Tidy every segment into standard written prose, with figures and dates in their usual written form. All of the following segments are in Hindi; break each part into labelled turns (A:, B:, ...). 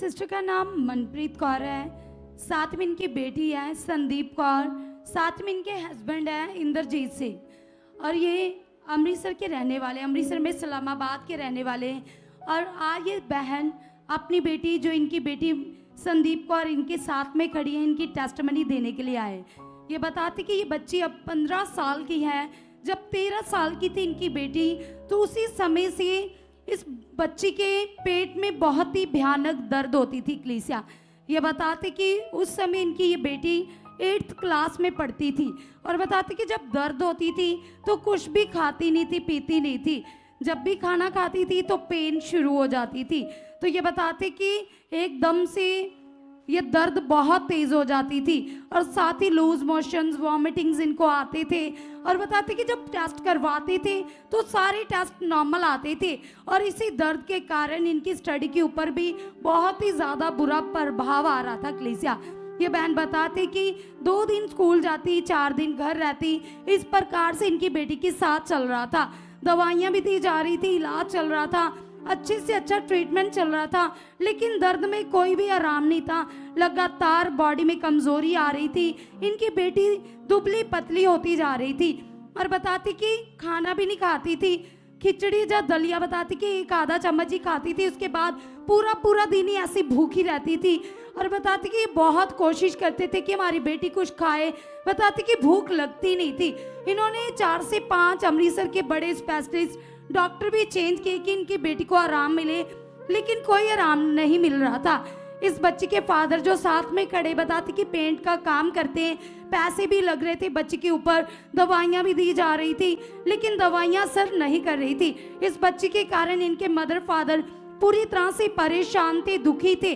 A: सिस्टर का नाम मनप्रीत कौर है, साथ में इनकी बेटी है संदीप कौर, साथ में इनके हस्बैंड है इंद्रजीत सिंह। और ये अमृतसर के रहने वाले, अमृतसर में इस्लामाबाद के रहने वाले हैं। और आज ये बहन अपनी बेटी, जो इनकी बेटी संदीप कौर इनके साथ में खड़ी है, इनकी टेस्टमनी देने के लिए आए। ये बताते कि ये बच्ची अब 15 साल की है। जब 13 साल की थी इनकी बेटी, तो उसी समय से इस बच्ची के पेट में बहुत ही भयानक दर्द होती थी कलीसिया। ये बताते कि उस समय इनकी ये बेटी 8th क्लास में पढ़ती थी और बताते कि जब दर्द होती थी तो कुछ भी खाती नहीं थी, पीती नहीं थी। जब भी खाना खाती थी तो पेन शुरू हो जाती थी। तो ये बताते कि एकदम से ये दर्द बहुत तेज हो जाती थी और साथ ही लूज मोशंस, वॉमिटिंग्स इनको आते थे। और बताते कि जब टेस्ट करवाते थे तो सारे टेस्ट नॉर्मल आते थे और इसी दर्द के कारण इनकी स्टडी के ऊपर भी बहुत ही ज़्यादा बुरा प्रभाव आ रहा था कलीसिया। ये बहन बताते कि 2 दिन स्कूल जाती, 4 दिन घर रहती, इस प्रकार से इनकी बेटी के साथ चल रहा था। दवाइयाँ भी दी जा रही थी, इलाज चल रहा था, अच्छे से अच्छा ट्रीटमेंट चल रहा था, लेकिन दर्द में कोई भी आराम नहीं था। लगातार बॉडी में कमजोरी आ रही थी, इनकी बेटी दुबली पतली होती जा रही थी। और बताती कि खाना भी नहीं खाती थी, खिचड़ी या दलिया बताती कि 1 आधा चम्मच ही खाती थी, उसके बाद पूरा दिन ही ऐसी भूखी रहती थी। और बताती कि बहुत कोशिश करते थे कि हमारी बेटी कुछ खाए, बताती कि भूख लगती नहीं थी। इन्होंने 4 से 5 अमृतसर के बड़े स्पेशलिस्ट डॉक्टर भी चेंज किए कि इनकी बेटी को आराम मिले, लेकिन कोई आराम नहीं मिल रहा था। इस बच्ची के फादर जो साथ में खड़े, बताते कि पेंट का काम करते हैं, पैसे भी लग रहे थे बच्ची के ऊपर, दवाइयाँ भी दी जा रही थी, लेकिन दवाइयाँ असर नहीं कर रही थी। इस बच्ची के कारण इनके मदर फादर पूरी तरह से परेशान थे, दुखी थे।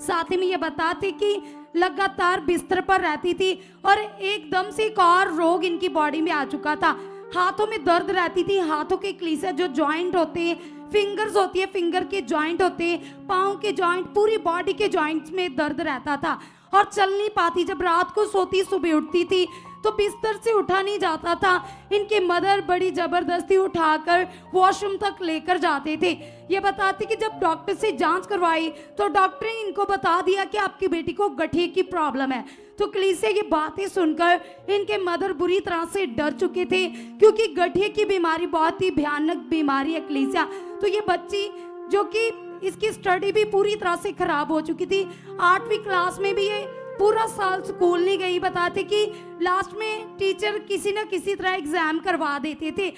A: साथ में ये बताते कि लगातार बिस्तर पर रहती थी और एकदम से एक और रोग इनकी बॉडी में आ चुका था। हाथों में दर्द रहती थी, हाथों के क्लीसा जो जॉइंट होते हैं, फिंगर्स होती है, फिंगर के जॉइंट होते हैं, पाँव के जॉइंट, पूरी बॉडी के जॉइंट्स में दर्द रहता था और चल नहीं पाती। जब रात को सोती, सुबह उठती थी तो बिस्तर से उठा नहीं जाता था। इनके मदर बड़ी जबरदस्ती उठाकर वॉशरूम तक लेकर जाते थे। ये बताते कि जब डॉक्टर से जांच करवाई तो डॉक्टर ने इनको बता दिया कि आपकी बेटी को गठिया की प्रॉब्लम है। तो कलीसिया की बातें सुनकर इनके मदर बुरी तरह से डर चुके थे, क्योंकि गठिया की बीमारी बहुत ही भयानक बीमारी है कलीसिया। तो ये बच्ची, जो कि इसकी स्टडी भी पूरी तरह से खराब हो चुकी थी, 8वीं क्लास में भी ये पूरा साल स्कूल नहीं गई। बताते कि लास्ट में टीचर किसी न किसी तरह एग्जाम करवा देते थे।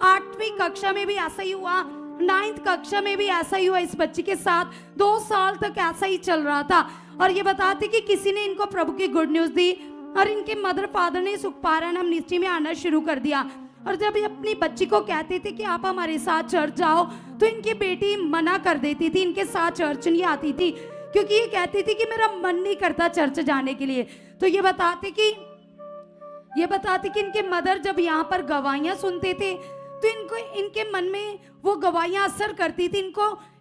A: 8वीं कक्षा में भी ऐसा ही हुआ, 9th कक्षा में भी ऐसा ही हुआ। इस बच्ची के साथ 2 साल तक ऐसा ही चल रहा था। और ये बताते कि किसी ने इनको प्रभु की गुड न्यूज दी और इनके मदर फादर ने सुखपारायण मिनिस्ट्री में आना शुरू कर दिया। और जब ये अपनी बच्ची को कहते थे कि आप हमारे साथ चर्च जाओ, तो इनकी बेटी मना कर देती थी, इनके साथ चर्च नहीं आती थी, क्योंकि ये कहती थी कि मेरा मन नहीं करता चर्च जाने के लिए। तो ये बताते कि इनके मदर जब यहाँ पर गवाहियाँ सुनते थे तो इनके मन में वो गवाहियाँ असर करती थी।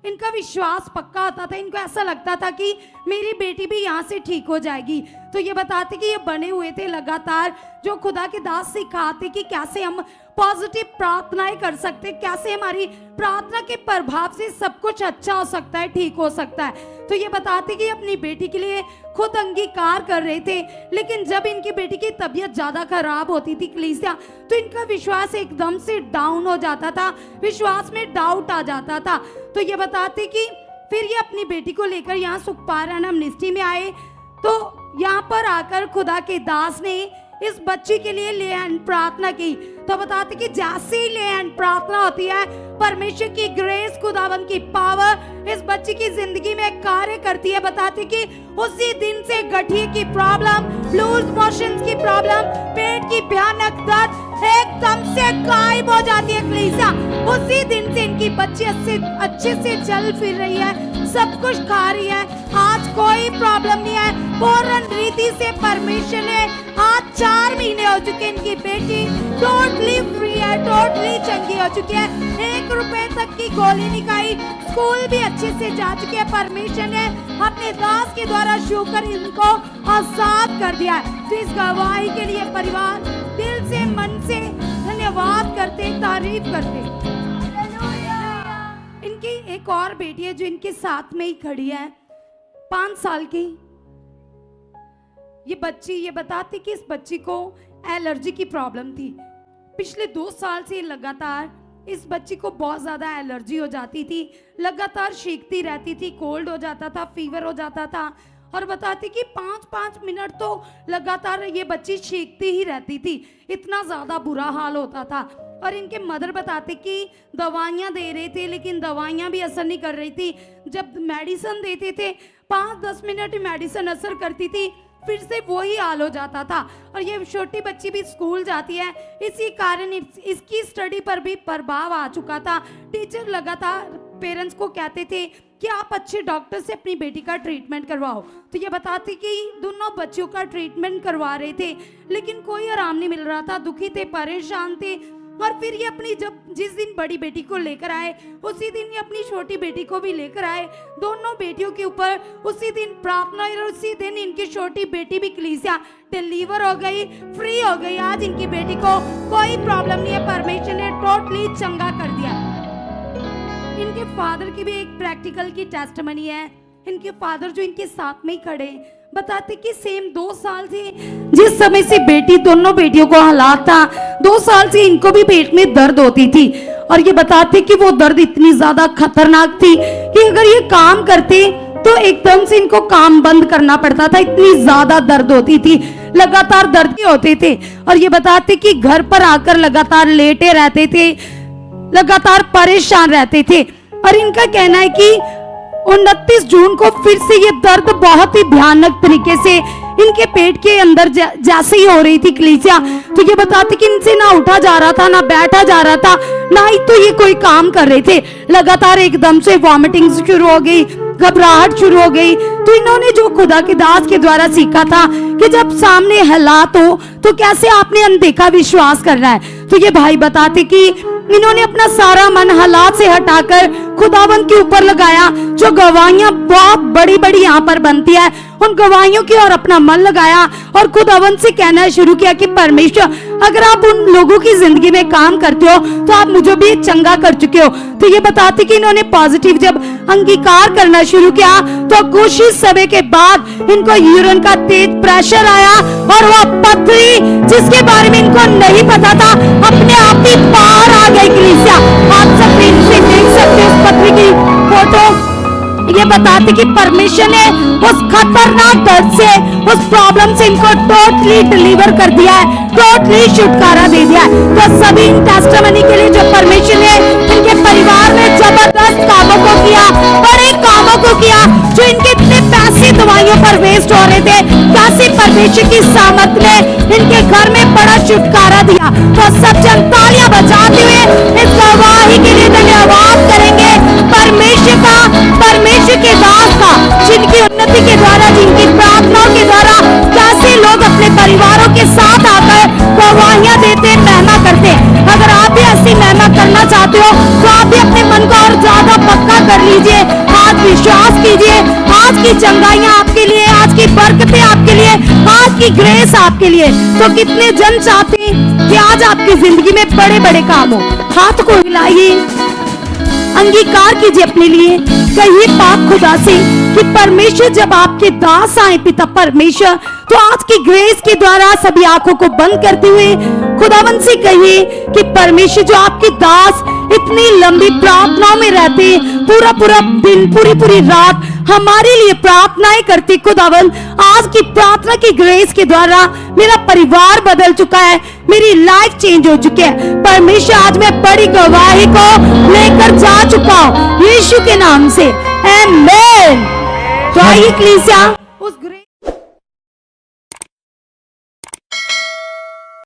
A: इनका विश्वास पक्का होता था, इनको ऐसा लगता था कि मेरी बेटी भी यहाँ से ठीक हो जाएगी। तो ये बताते कि ये बने हुए थे लगातार, जो खुदा के दास सिखाते कि कैसे हम पॉजिटिव प्रार्थनाएं कर सकते, कैसे हमारी प्रार्थना के प्रभाव से सब कुछ अच्छा हो सकता है, ठीक हो सकता है। तो ये बताते कि अपनी बेटी के लिए खुद अंगीकार कर रहे थे, लेकिन जब इनकी बेटी की तबीयत ज्यादा खराब होती थी कलीसिया, तो इनका विश्वास एकदम से डाउन हो जाता था, विश्वास में डाउट आ जाता था। तो ये बताते कि फिर ये अपनी बेटी को लेकर यहाँ सुखपारायण मिनिस्ट्री में आए। तो यहाँ पर आकर खुदा के दास ने इस बच्ची के लिए ले हैंड प्रार्थना की। तो बताते कि जैसे ही ले हैंड प्रार्थना होती है, परमेश्वर की ग्रेस, खुदावन की पावर इस बच्ची की जिंदगी में कार्य करती है। बताते कि उसी दिन से गठिया की प्रॉब्लम, लूज मोशंस की प्रॉब्लम, पेट की भयानक दर्द एकदम से गायब हो जाती है कलीसिया। उसी दिन से इनकी बच्ची अच्छे से चल फिर रही है, सब कुछ खा रही है, आज कोई प्रॉब्लम नहीं है। पूर्ण रीति से परमेश्वर ने आज 4 महीने हो चुके, इनकी बेटी टोटली फ्री है, टोटली चंगी हो चुकी है, 1 रुपए तक की गोली नहीं खाई, स्कूल भी अच्छे से जा चुके हैं। परमेश्वर ने अपने दास के द्वारा छू कर इनको आजाद कर दिया है। तो इस गवाही के लिए परिवार दिल से, मन से धन्यवाद करते, तारीफ करते। इनकी एक एक और बेटी है जो इनके साथ में ही खड़ी है, 5 साल की। ये बच्ची ये बताती कि इस बच्ची को एलर्जी की प्रॉब्लम थी। पिछले 2 साल से लगातार इस बच्ची को बहुत ज़्यादा एलर्जी हो जाती थी, लगातार छींकती रहती थी, कोल्ड हो जाता था, फीवर हो जाता था। और बताती कि 5-5 मिनट तो लगातार ये बच्ची छींकती ही रहती थी, इतना ज़्यादा बुरा हाल होता था। और इनके मदर बताते कि दवाइयाँ दे रहे थे लेकिन दवाइयाँ भी असर नहीं कर रही थी। जब मेडिसिन देते थे 5-10 मिनट मेडिसिन असर करती थी, फिर से वही हाल हो जाता था। और ये छोटी बच्ची भी स्कूल जाती है, इसी कारण इसकी स्टडी पर भी प्रभाव आ चुका था। टीचर लगातार पेरेंट्स को कहते थे कि आप अच्छे डॉक्टर से अपनी बेटी का ट्रीटमेंट करवाओ। तो ये बताते कि दोनों बच्चों का ट्रीटमेंट करवा रहे थे लेकिन कोई आराम नहीं मिल रहा था, दुखी थे, परेशान थे। और फिर ये अपनी जिस दिन बड़ी बेटी को लेकर आए उसी दिन ये अपनी छोटी बेटी को भी लेकर आए। दोनों बेटियों के ऊपर उसी दिन प्रार्थना और उसी दिन इनकी छोटी बेटी भी कलीसिया डिलीवर हो गई, फ्री हो गई। आज इनकी बेटी को कोई प्रॉब्लम नहीं है, परमेश्वर ने टोटली चंगा कर दिया। इनके फादर की भी एक प्रैक्टिकल की टेस्टिमनी है। इनके फादर जो इनके साथ में ही खड़े बताते कि सेम 2 साल से जिस समय से दोनों बेटियों को हालात था, 2 साल से इनको भी पेट में दर्द होती थी। और ये बताते कि वो दर्द इतनी ज्यादा खतरनाक थी कि अगर ये काम करते तो एकदम से इनको काम बंद करना पड़ता था, इतनी ज्यादा दर्द होती थी, लगातार दर्द होते थे। और ये बताते कि घर पर आकर लगातार लेटे रहते थे, लगातार परेशान रहते थे। और इनका कहना है कि 29 जून को फिर से ये दर्द बहुत ही भयानक तरीके से इनके पेट के अंदर जैसे ही हो रही थी कलीसिया। तो ये बताते कि इनसे ना उठा जा रहा था, ना बैठा जा रहा था, ना ही तो ये कोई काम कर रहे थे। लगातार एकदम से वॉमिटिंग शुरू हो गई, घबराहट शुरू हो गई। तो इन्होंने जो खुदा के दास के द्वारा सीखा था कि जब सामने हालात हो तो कैसे आपने अनदेखा विश्वास करना है। तो ये भाई बताते कि इन्होंने अपना सारा मन हालात से हटाकर खुदावंत के ऊपर लगाया। जो गवाहियां बहुत बड़ी बड़ी यहाँ पर बनती है, उन गवाहियों की ओर अपना मन लगाया और खुदावंत से कहना शुरू किया कि परमेश्वर अगर आप उन लोगों की जिंदगी में काम करते हो तो आप मुझे भी चंगा कर चुके हो। तो ये बताते कि इन्होंने पॉजिटिव जब अंगीकार करना शुरू किया तो कुछ ही समय के बाद इनको यूरिन का तेज प्रेशर आया और वो पथरी जिसके बारे में इनको नहीं पता था अपने आप ही बाहर आ गई कलीसिया। आप सब से देख सकते हो उस पथरी की फोटो। ये बताते कि परमेश्वर ने उस खतरनाक दर्द से, उस प्रॉब्लम से इनको टोटली डिलीवर कर दिया है, टोटली छुटकारा दे दिया है। तो सभी इन टेस्टिमनी के लिए जो परमेश्वर ने इनके परिवार में जबरदस्त कामों को किया, बड़े कामों को किया, जो इनके इतने पैसे दवाइयों पर वेस्ट हो रहे थे, कैसे परमेश्वर की सामर्थ ने इनके घर में बड़ा छुटकारा दिया। तो सब जन तालियां बजाते हुए इस गवाही के लिए धन्यवाद करेंगे परमेश्वर का, परमेश्वर के दास का, जिनकी उन्नति के द्वारा, जिनकी प्रार्थनाओं के द्वारा कैसे लोग अपने परिवारों के साथ आकर गवाहियां देते, महिमा करते। अगर आप भी ऐसी महिमा करना चाहते हो तो आप भी अपने मन को और ज्यादा पक्का कर लीजिए, आज विश्वास कीजिए। आज की चंगाइयां आपके लिए, आज की बरकतें आपके लिए, आज की ग्रेस आपके लिए। तो कितने जन चाहते हैं कि आज आपकी जिंदगी में बड़े बड़े काम हो। हाथ को हिलाइए, अंगीकार कीजिए अपने लिए, कहिए पाक खुदा से कि परमेश्वर जब आपके दास आए पिता परमेश्वर, तो आज की ग्रेस के द्वारा सभी आंखों को बंद करते हुए खुदावंत से कहिए कि परमेश्वर जो आपके दास इतनी लंबी प्रार्थनाओं में रहते, पूरा पूरा दिन, पूरी पूरी रात हमारे लिए प्रार्थनाएं करते, खुदावंत आज की प्रार्थना की ग्रेस के द्वारा मेरा परिवार बदल चुका है, मेरी लाइफ चेंज हो चुकी है। परमेश्वर आज मैं बड़ी गवाही को लेकर जा चुका हूँ यीशु के नाम से, आमीन। तो आइए कलीसिया